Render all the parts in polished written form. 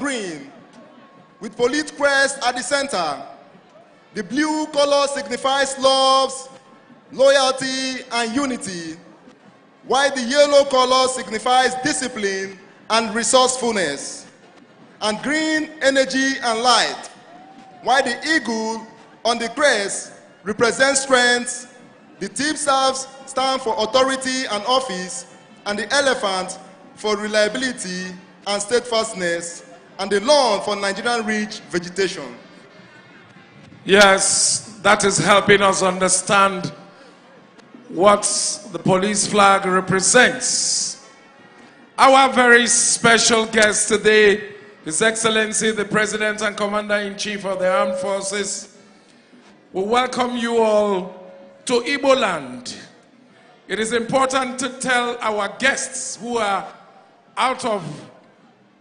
green with police crest at the center. The blue color signifies love, loyalty, and unity, while the yellow color signifies discipline and resourcefulness, and green energy and light, while the eagle on the crest represents strength, the tip staffs stand for authority and office, and the elephant for reliability and steadfastness, and the lawn for Nigerian-rich vegetation. Yes, that is helping us understand what the police flag represents. Our very special guest today, His Excellency, the President and Commander-in-Chief of the Armed Forces, we welcome you all to Igbo land. It is important to tell our guests who are out of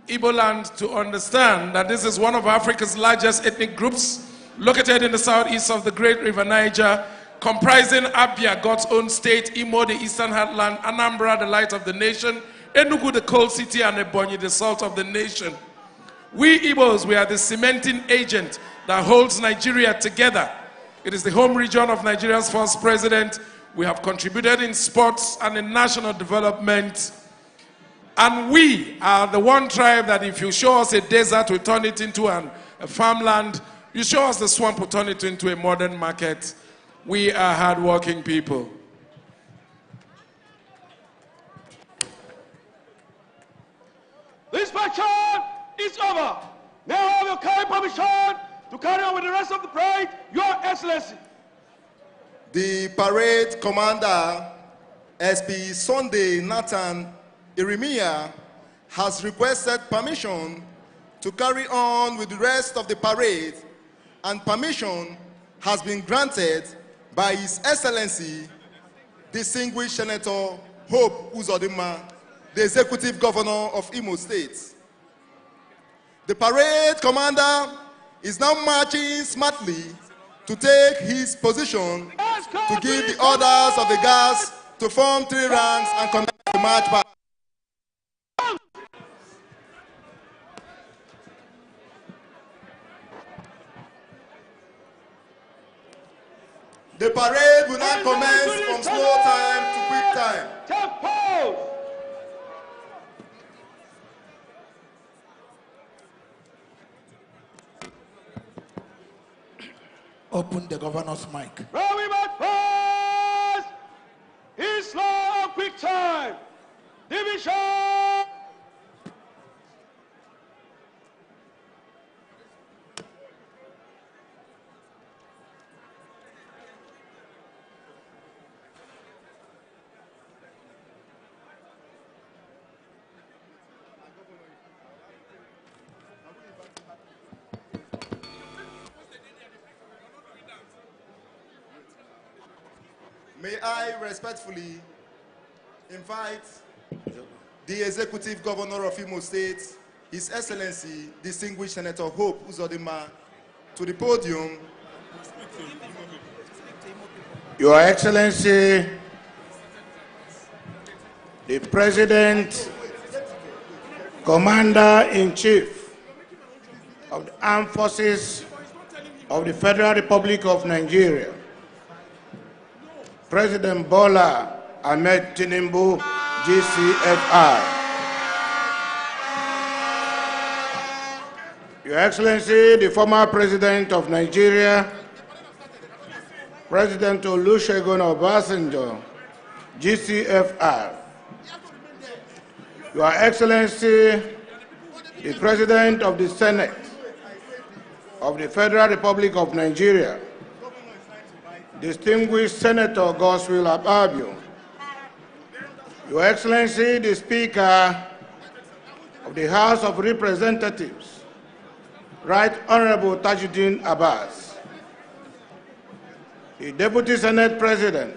Igbo land to understand that this is one of Africa's largest ethnic groups, located in the southeast of the Great River Niger, comprising Abia, God's own state, Imo, the eastern heartland, Anambra, the light of the nation, Enugu, the cold city, and Ebonyi, the salt of the nation. We Igbos, we are the cementing agent that holds Nigeria together. It is the home region of Nigeria's first president. We have contributed in sports and in national development. And we are the one tribe that if you show us a desert, we turn it into a farmland. You show us the swamp, we turn it into a modern market. We are hardworking people. The inspection is over. Now I have your kind permission to carry on with the rest of the parade, Your Excellency. The parade commander, SP Sunday Nathan Iremia, has requested permission to carry on with the rest of the parade, and permission has been granted by His Excellency, Distinguished Senator Hope Uzodimma, the Executive Governor of Imo State. The parade commander is now marching smartly to take his position to give the orders of the guards to form 3 ranks and conduct the march back. The parade will now commence from slow time to quick time. Take pause. Open the governor's mic. Where we might first in slow and quick time. Division. May I respectfully invite the Executive Governor of Imo State, His Excellency, Distinguished Senator Hope Uzodimma, to the podium. Your Excellency, the President, Commander-in-Chief of the Armed Forces of the Federal Republic of Nigeria, President Bola Ahmed Tinubu, GCFR. Your Excellency, the former President of Nigeria, President Olusegun Obasanjo, GCFR. Your Excellency, the President of the Senate of the Federal Republic of Nigeria, Distinguished Senator Godswill Akpabio, Your Excellency, the Speaker of the House of Representatives, Right Honorable Tajuddin Abbas, the Deputy Senate President,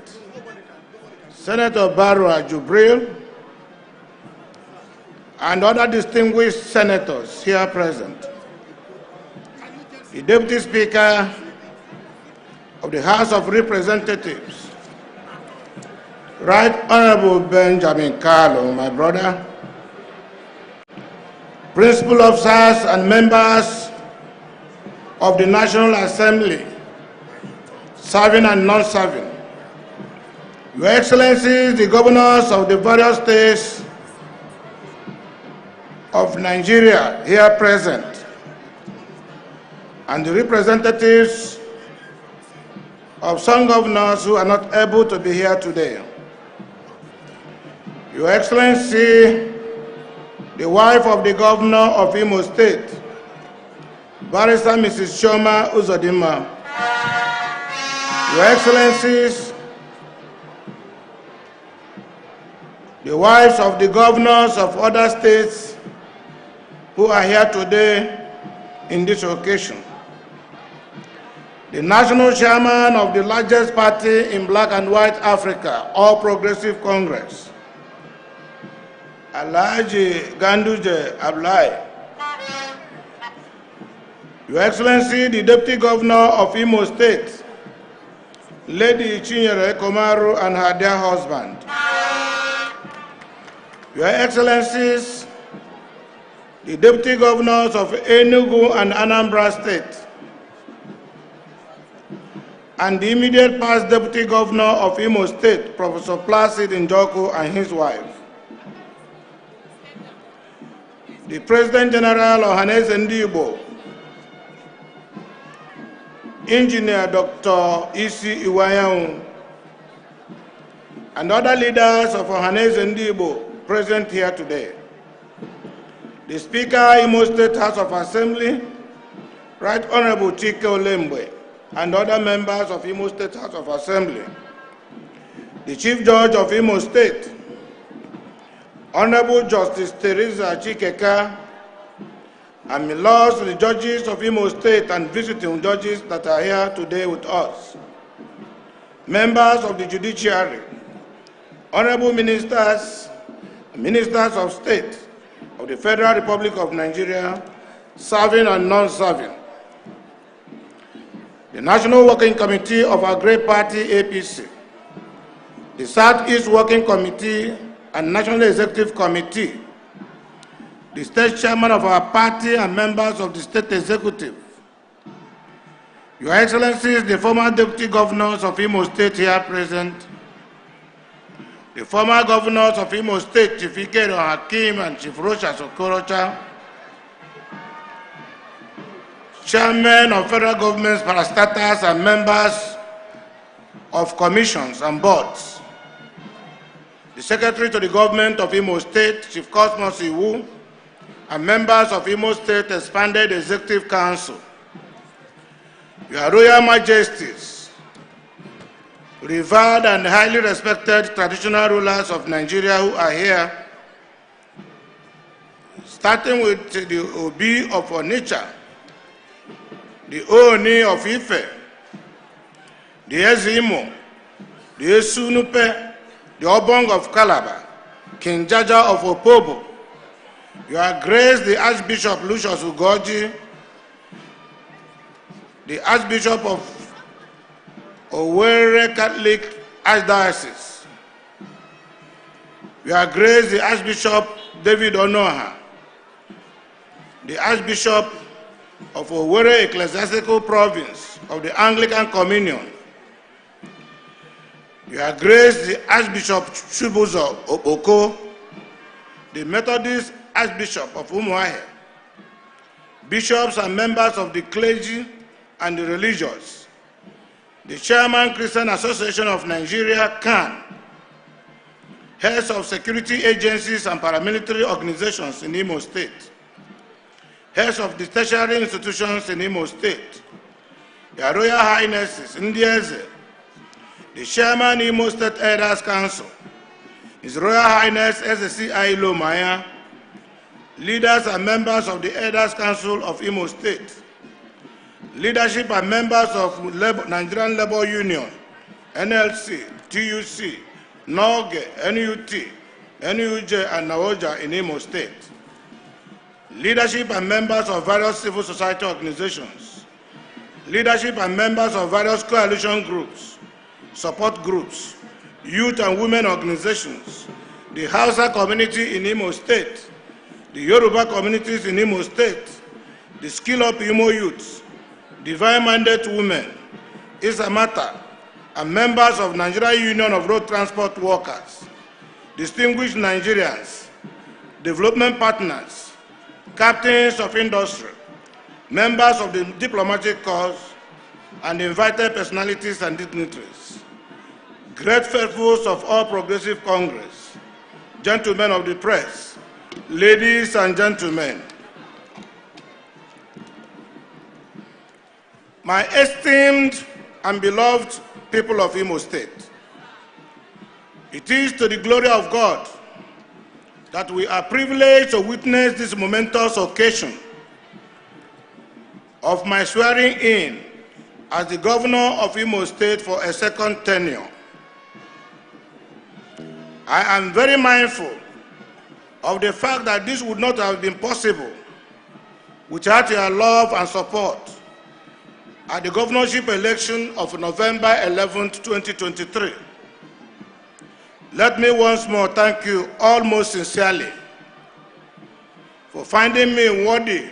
Senator Barrow Jubril, and other distinguished senators here present, the Deputy Speaker of the House of Representatives, Right Honorable Benjamin Carlo, my brother, principal officers and members of the National Assembly, serving and non-serving, Your Excellencies, the governors of the various states of Nigeria here present, and the representatives of some governors who are not able to be here today. Your Excellency, the wife of the governor of Imo State, Barrister Mrs. Shoma Uzodimma. Your Excellencies, the wives of the governors of other states who are here today in this occasion. The national chairman of the largest party in black and white Africa, All Progressive Congress, Alhaji Ganduje Ablai. Your Excellency, the Deputy Governor of Imo State, Lady Chinyere Komaru and her dear husband. Your Excellencies, the Deputy Governors of Enugu and Anambra State, and the immediate past Deputy Governor of Imo State, Professor Placid Njoku and his wife. The President General Ohaneze Ndigbo, Engineer Dr. Isi Iwayaun, and other leaders of Ohaneze Ndigbo present here today. The Speaker, Imo State House of Assembly, Right Honorable Chike Olembe, and other members of Imo State House of Assembly. The Chief Judge of Imo State, Honorable Justice Teresa Chikeka, and my lords, the judges of Imo State and visiting judges that are here today with us, members of the judiciary, honorable ministers, ministers of state of the Federal Republic of Nigeria, serving and non-serving, the National Working Committee of our great party, APC, the Southeast Working Committee and National Executive Committee, the state chairman of our party and members of the state executive, Your Excellencies, the former deputy governors of Imo State here present, the former governors of Imo State, Chief Ikedo Hakim and Chief Rocha Sokorocha, chairmen of federal government's parastatals and members of commissions and boards, the secretary to the government of Imo State, Chief Cosmos Iwu, and members of Imo State Expanded Executive Council, Your Royal Majesties, revered and highly respected traditional rulers of Nigeria who are here, starting with the Obi of Onitsha, the Ooni of Ife, the Ezimo, the Esunupe, the Obong of Calabar, King Jaja of Opobo, Your Grace the Archbishop Lucius Ugoji, the Archbishop of Owerri Catholic Archdiocese, Your Grace the Archbishop David Onoha, the Archbishop of Owerri Ecclesiastical Province of the Anglican Communion, Your Grace the Archbishop Chubuzo Oko, the Methodist Archbishop of Umuahia, bishops and members of the clergy and the religious, the Chairman Christian Association of Nigeria, CAN, heads of security agencies and paramilitary organizations in Imo State, heads of the tertiary institutions in Imo State, Your Royal Highnesses, Ndieze, the Chairman Imo State Elders Council, His Royal Highness SSC Ailo Maya, leaders and members of the Elders Council of Imo State, leadership and members of Nigerian Labour Union, NLC, TUC, NOGE, NUT, NUJ, and NAOJA in Imo State, leadership and members of various civil society organizations, leadership and members of various coalition groups, support groups, youth and women organizations, the Hausa community in Imo State, the Yoruba communities in Imo State, the Skill Up Imo youths, Divine-Minded Women, Isamata, and members of Nigeria Union of Road Transport Workers, distinguished Nigerians, development partners, captains of industry, members of the diplomatic corps, and invited personalities and dignitaries, great faithfuls of all Progressive Congress, gentlemen of the press, ladies and gentlemen, my esteemed and beloved people of Imo State, it is to the glory of God that we are privileged to witness this momentous occasion of my swearing in as the governor of Imo State for a second tenure. I am very mindful of the fact that this would not have been possible without your love and support at the governorship election of November 11, 2023. Let me once more thank you all most sincerely for finding me worthy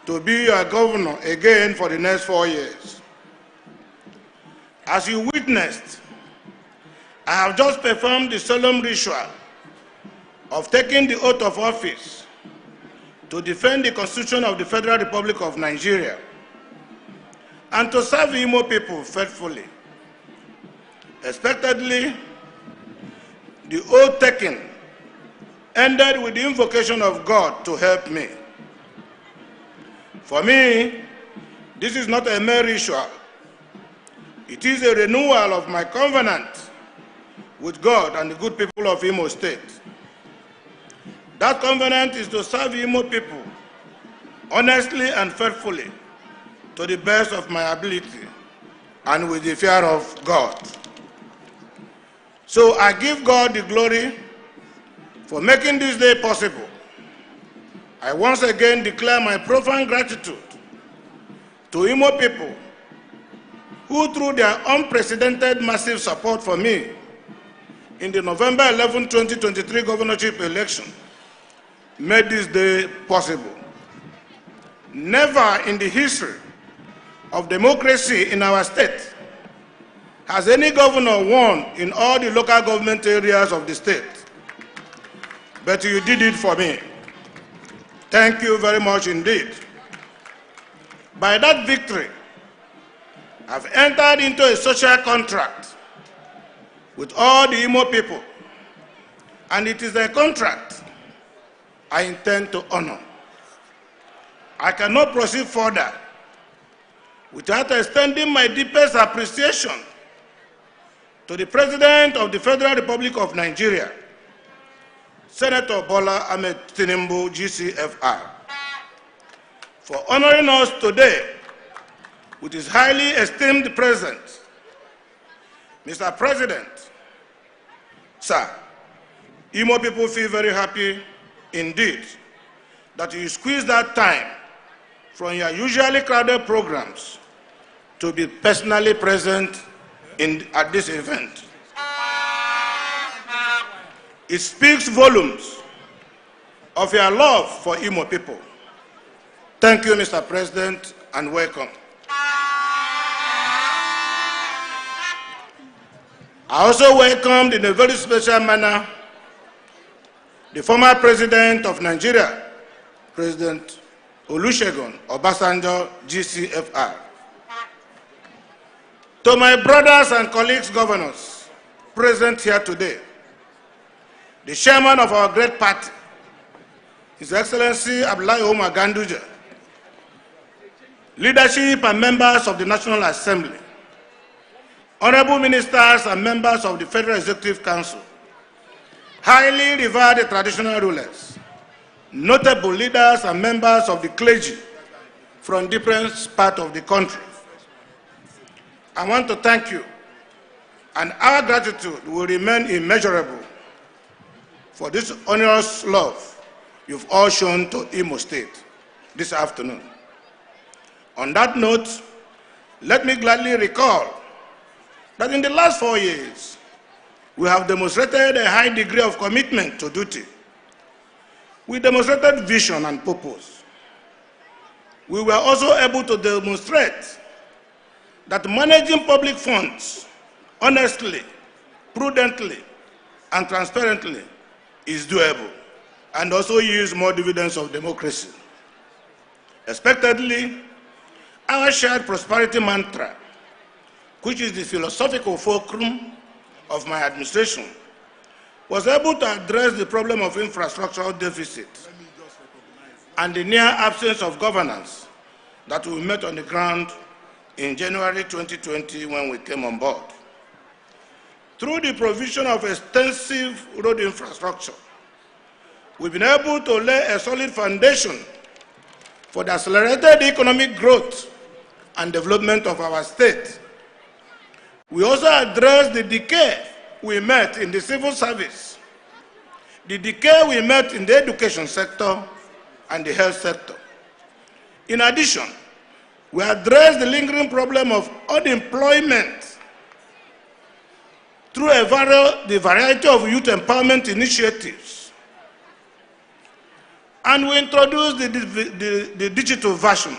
to be your governor again for the next 4 years. As you witnessed, I have just performed the solemn ritual of taking the oath of office to defend the Constitution of the Federal Republic of Nigeria and to serve the Imo people faithfully. Expectedly, the oath taken ended with the invocation of God to help me. For me, this is not a mere ritual. It is a renewal of my covenant with God and the good people of Imo State. That covenant is to serve the Imo people honestly and faithfully to the best of my ability and with the fear of God. So I give God the glory for making this day possible. I once again declare my profound gratitude to Imo people who, through their unprecedented massive support for me in the November 11, 2023 governorship election, made this day possible. Never in the history of democracy in our state has any governor won in all the local government areas of the state. But you did it for me. Thank you very much indeed. By that victory, I've entered into a social contract with all the Imo people, and it is a contract I intend to honor. I cannot proceed further without extending my deepest appreciation to the President of the Federal Republic of Nigeria, Senator Bola Ahmed Tinubu, GCFR, for honoring us today with his highly esteemed presence. Mr. President, sir, Imo people feel very happy indeed that you squeeze that time from your usually crowded programs to be personally present at this event. It speaks volumes of your love for Imo people. Thank you, Mr. President, and welcome. I also welcomed in a very special manner the former President of Nigeria, President Olusegun Obasanjo, GCFR. To my brothers and colleagues governors present here today, the chairman of our great party, His Excellency Abdullahi Umar Ganduje, leadership and members of the National Assembly, honorable ministers and members of the Federal Executive Council, highly revered traditional rulers, notable leaders and members of the clergy from different parts of the country. I want to thank you, and our gratitude will remain immeasurable for this onerous love you've all shown to Imo State this afternoon. On that note, let me gladly recall that in the last 4 years, we have demonstrated a high degree of commitment to duty. We demonstrated vision and purpose. We were also able to demonstrate that managing public funds honestly, prudently, and transparently is doable and also yields more dividends of democracy. Expectedly, our shared prosperity mantra, which is the philosophical fulcrum of my administration, was able to address the problem of infrastructural deficit and the near absence of governance that we met on the ground in January 2020 when we came on board. Through the provision of extensive road infrastructure, we've been able to lay a solid foundation for the accelerated economic growth and development of our state. We also addressed the decay we met in the civil service, the decay we met in the education sector and the health sector. In addition, we addressed the lingering problem of unemployment through the variety of youth empowerment initiatives. And we introduced the digital version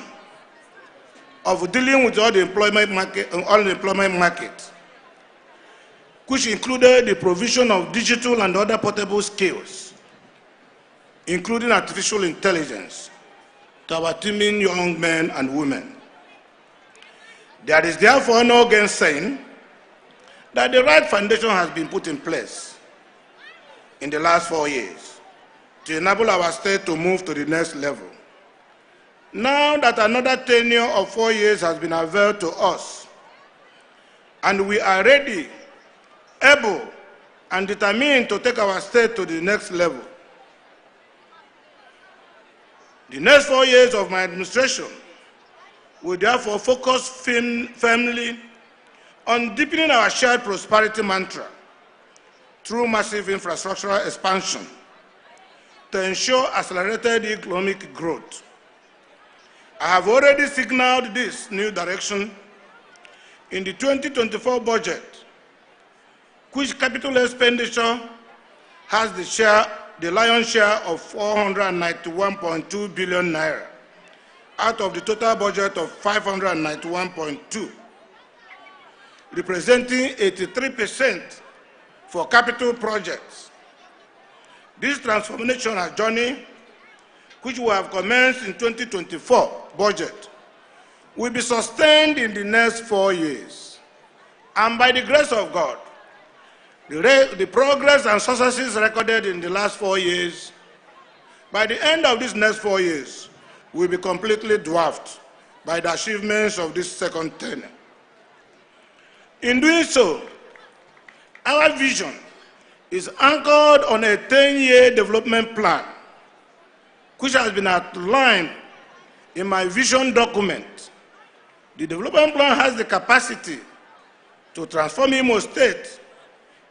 of dealing with the unemployment market, which included the provision of digital and other portable skills, including artificial intelligence, to our teeming young men and women. There is therefore no gainsaying that the right foundation has been put in place in the last 4 years to enable our state to move to the next level. Now that another tenure of 4 years has been availed to us, and we are ready, able, and determined to take our state to the next level. The next 4 years of my administration will therefore focus firmly on deepening our shared prosperity mantra through massive infrastructural expansion to ensure accelerated economic growth. I have already signaled this new direction in the 2024 budget, which capital expenditure has the lion's share of 491.2 billion naira out of the total budget of 591.2, representing 83% for capital projects. This transformational journey, which we have commenced in 2024 budget, will be sustained in the next 4 years. And by the grace of God, the progress and successes recorded in the last 4 years, by the end of these next 4 years, will be completely dwarfed by the achievements of this second tenure. In doing so, our vision is anchored on a 10-year development plan, which has been outlined in my vision document. The development plan has the capacity to transform Imo State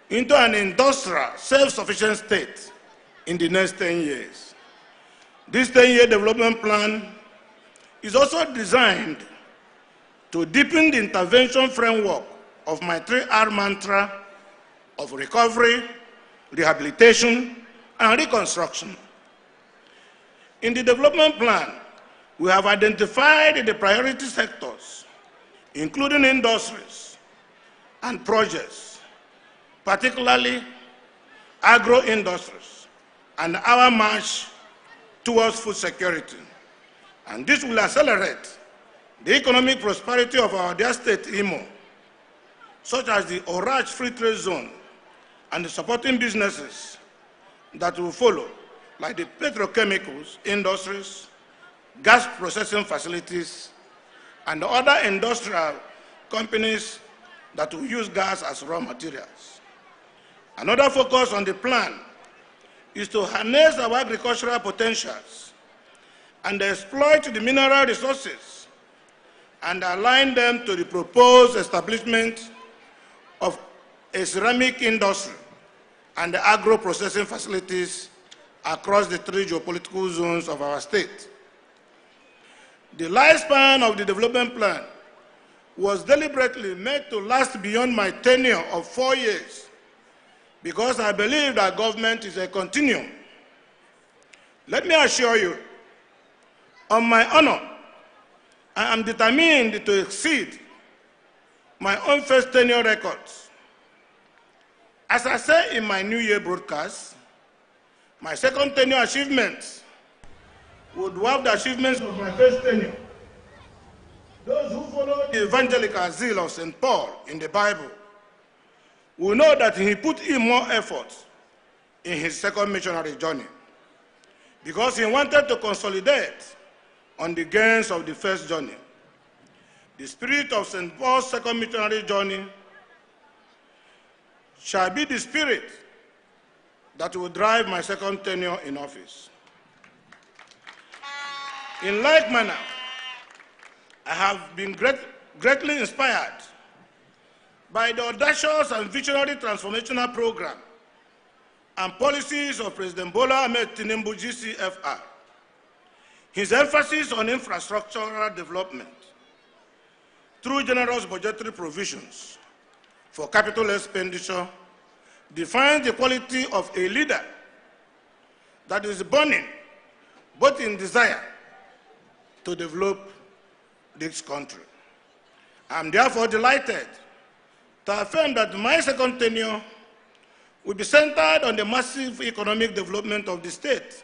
into an industrial, self-sufficient state in the next 10 years. This 10-year development plan is also designed to deepen the intervention framework of my 3R mantra of recovery, rehabilitation, and reconstruction. In the development plan, we have identified the priority sectors, including industries and projects, particularly agro-industries, and our march towards food security. And this will accelerate the economic prosperity of our dear state, Imo, such as the Oraj Free Trade Zone and the supporting businesses that will follow, like the petrochemicals industries, gas processing facilities, and other industrial companies that will use gas as raw materials. Another focus on the plan is to harness our agricultural potentials and exploit the mineral resources and align them to the proposed establishment of a ceramic industry and the agro-processing facilities across the 3 geopolitical zones of our state. The lifespan of the development plan was deliberately made to last beyond my tenure of 4 years because I believe that government is a continuum. Let me assure you, on my honor, I am determined to exceed my own first tenure records. As I say in my New Year broadcast, my second tenure achievements would dwarf the achievements of my first tenure. Those who follow the evangelical zeal of St. Paul in the Bible will know that he put in more effort in his second missionary journey because he wanted to consolidate on the gains of the first journey. The spirit of St. Paul's second missionary journey shall be the spirit that will drive my second tenure in office. In like manner, I have been greatly inspired by the audacious and visionary transformational program and policies of President Bola Ahmed Tinubu GCFR. His emphasis on infrastructural development through generous budgetary provisions for capital expenditure defines the quality of a leader that is burning both in desire to develop this country. I am therefore delighted to affirm that my second tenure will be centered on the massive economic development of the state,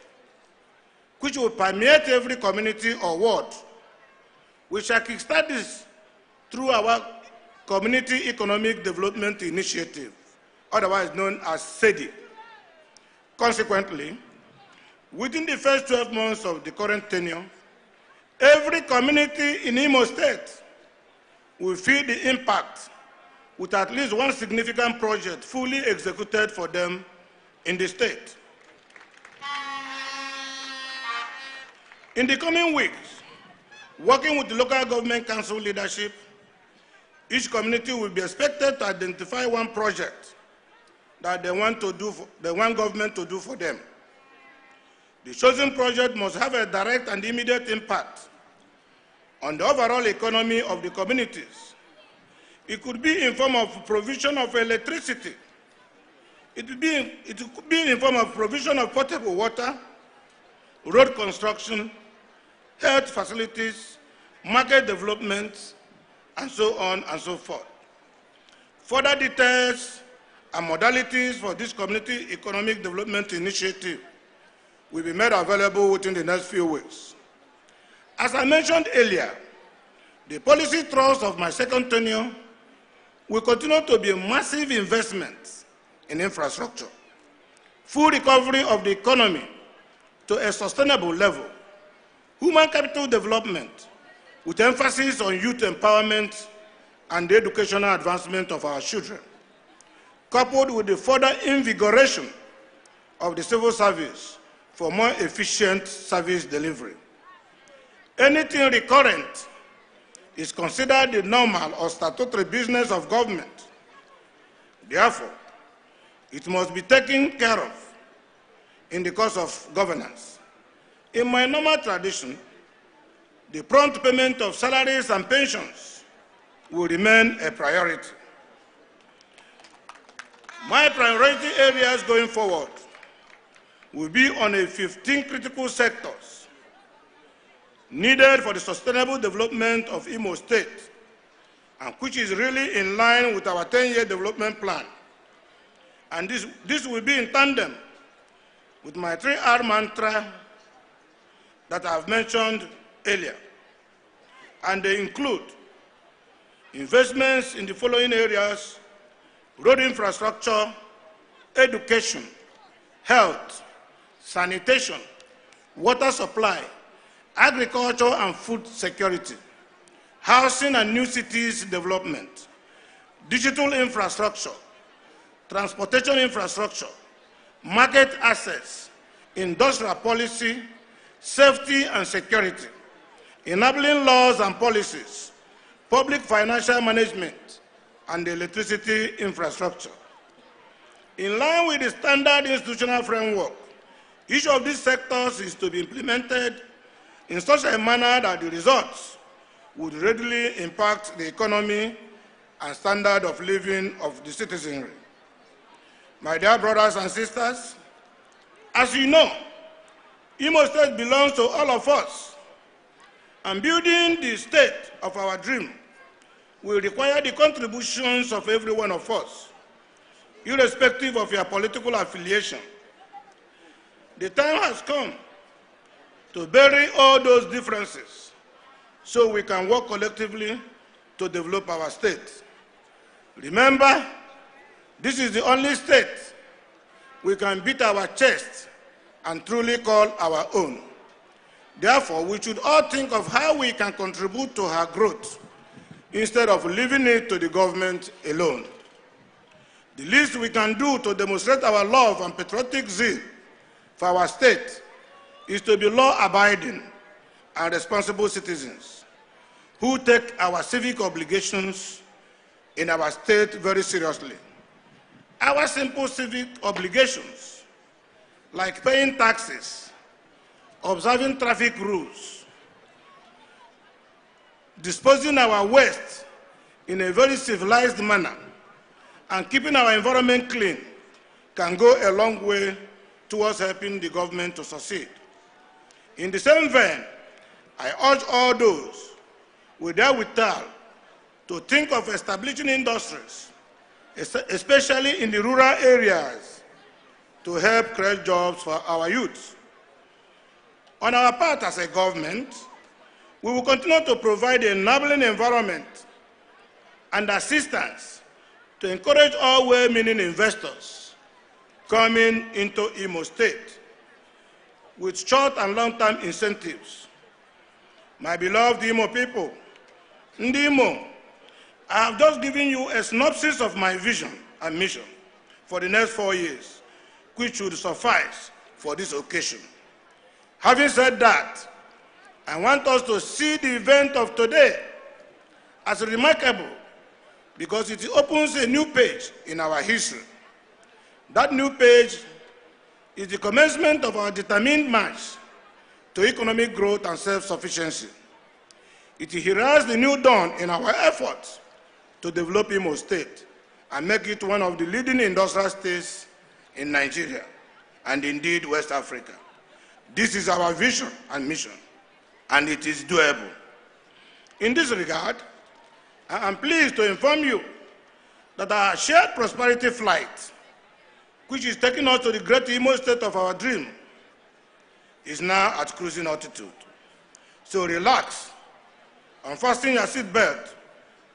which will permeate every community or ward. We shall kickstart this through our Community Economic Development Initiative, otherwise known as SEDI. Consequently, within the first 12 months of the current tenure, every community in Imo State will feel the impact with at least one significant project fully executed for them in the state. In the coming weeks, working with the local government council leadership, each community will be expected to identify one project that they want government to do for them. The chosen project must have a direct and immediate impact on the overall economy of the communities. It could be in form of provision of electricity. It could be in form of provision of potable water, road construction, health facilities, market development, and so on and so forth. Further details and modalities for this Community Economic Development Initiative will be made available within the next few weeks. As I mentioned earlier, the policy thrust of my second tenure will continue to be a massive investment in infrastructure, full recovery of the economy to a sustainable level, human capital development with emphasis on youth empowerment and the educational advancement of our children, coupled with the further invigoration of the civil service for more efficient service delivery. Anything recurrent is considered the normal or statutory business of government. Therefore, it must be taken care of in the course of governance. In my normal tradition, the prompt payment of salaries and pensions will remain a priority. My priority areas going forward will be on 15 critical sectors needed for the sustainable development of Imo State, and which is really in line with our 10-year development plan. And this will be in tandem with my 3R mantra that I have mentioned earlier. And they include investments in the following areas: road infrastructure, education, health, sanitation, water supply, agriculture and food security, housing and new cities development, digital infrastructure, transportation infrastructure, market access, industrial policy, safety and security, enabling laws and policies, public financial management, and the electricity infrastructure. In line with the standard institutional framework, each of these sectors is to be implemented in such a manner that the results would readily impact the economy and standard of living of the citizenry. My dear brothers and sisters, as you know, Imo State belongs to all of us, and building the state of our dream will require the contributions of every one of us, irrespective of your political affiliation. The time has come to bury all those differences so we can work collectively to develop our state. Remember, this is the only state we can beat our chest and truly call our own. Therefore, we should all think of how we can contribute to her growth instead of leaving it to the government alone. The least we can do to demonstrate our love and patriotic zeal for our state is to be law-abiding and responsible citizens who take our civic obligations in our state very seriously. Our simple civic obligations, like paying taxes, observing traffic rules, disposing our waste in a very civilized manner, and keeping our environment clean, can go a long way towards helping the government to succeed. In the same vein, I urge all those with their wherewithal to think of establishing industries, especially in the rural areas, to help create jobs for our youth. On our part as a government, we will continue to provide an enabling environment and assistance to encourage all well-meaning investors coming into Imo State with short and long-term incentives. My beloved Imo people, Ndi Imo, I have just given you a synopsis of my vision and mission for the next 4 years, which should suffice for this occasion. Having said that, I want us to see the event of today as remarkable because it opens a new page in our history. That new page is the commencement of our determined march to economic growth and self-sufficiency. It heralds the new dawn in our efforts to develop Imo State and make it one of the leading industrial states in Nigeria and indeed West Africa. This is our vision and mission, and it is doable. In this regard, I am pleased to inform you that our shared prosperity flight, which is taking us to the great Imo State of our dream, is now at cruising altitude. So relax, unfasten your seatbelt,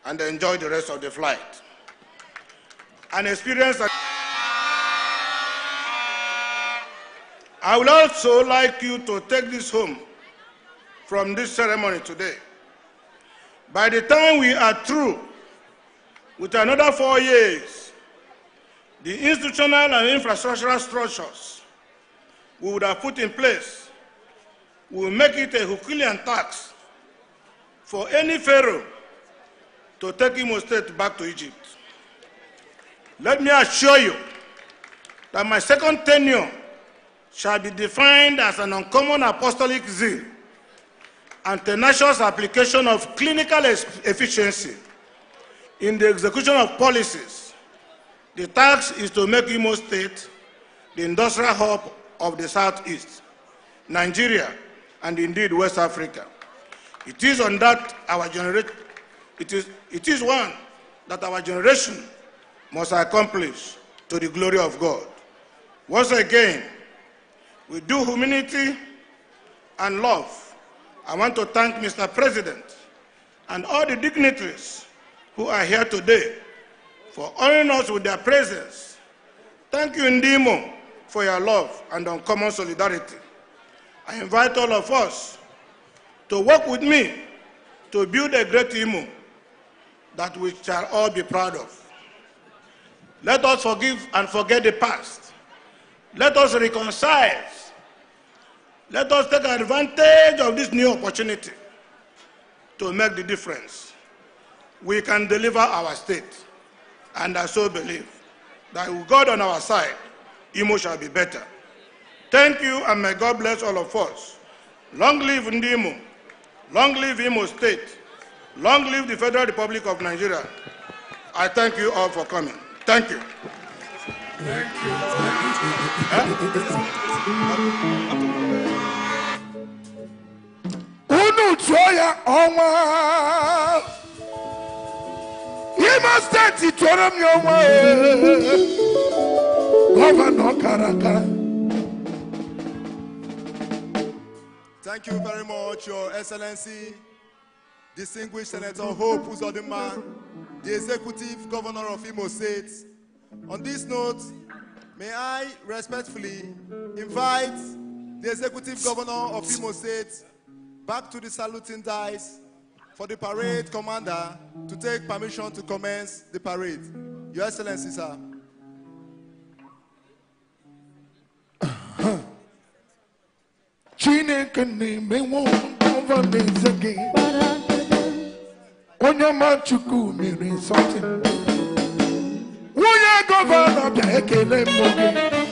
and enjoy the rest of the flight. An experience that I would also like you to take this home from this ceremony today. By the time we are through with another 4 years, the institutional and infrastructural structures we would have put in place will make it a Herculean task for any pharaoh to take Imo State back to Egypt. Let me assure you that my second tenure shall be defined as an uncommon apostolic zeal and tenacious application of clinical efficiency in the execution of policies. The task is to make Imo State the industrial hub of the Southeast, Nigeria, and indeed West Africa. It is one that our generation must accomplish to the glory of God. Once again, with due humility and love, I want to thank Mr. President and all the dignitaries who are here today for honoring us with their presence. Thank you, Ndi Imo, for your love and uncommon solidarity. I invite all of us to work with me to build a great Imo that we shall all be proud of. Let us forgive and forget the past. Let us reconcile. Let us take advantage of this new opportunity to make the difference. We can deliver our state, and I so believe that with God on our side, Imo shall be better. Thank you, and may God bless all of us. Long live Ndi Imo. Long live Imo State. Long live the Federal Republic of Nigeria. I thank you all for coming. Thank you. Thank you. Utoya Onwa. You must stand to them your way. Governor Karaka. Thank you very much, Your Excellency, Distinguished Senator Hope Uzodimma, the Executive Governor of Imo State. On this note, may I respectfully invite the Executive Governor of Imo State back to the saluting dais for the parade commander to take permission to commence the parade. Your Excellency, sir. Chineke n'ime governance again. Onye Machuku mere something. Onye governor bịa ekele mmụọ gị.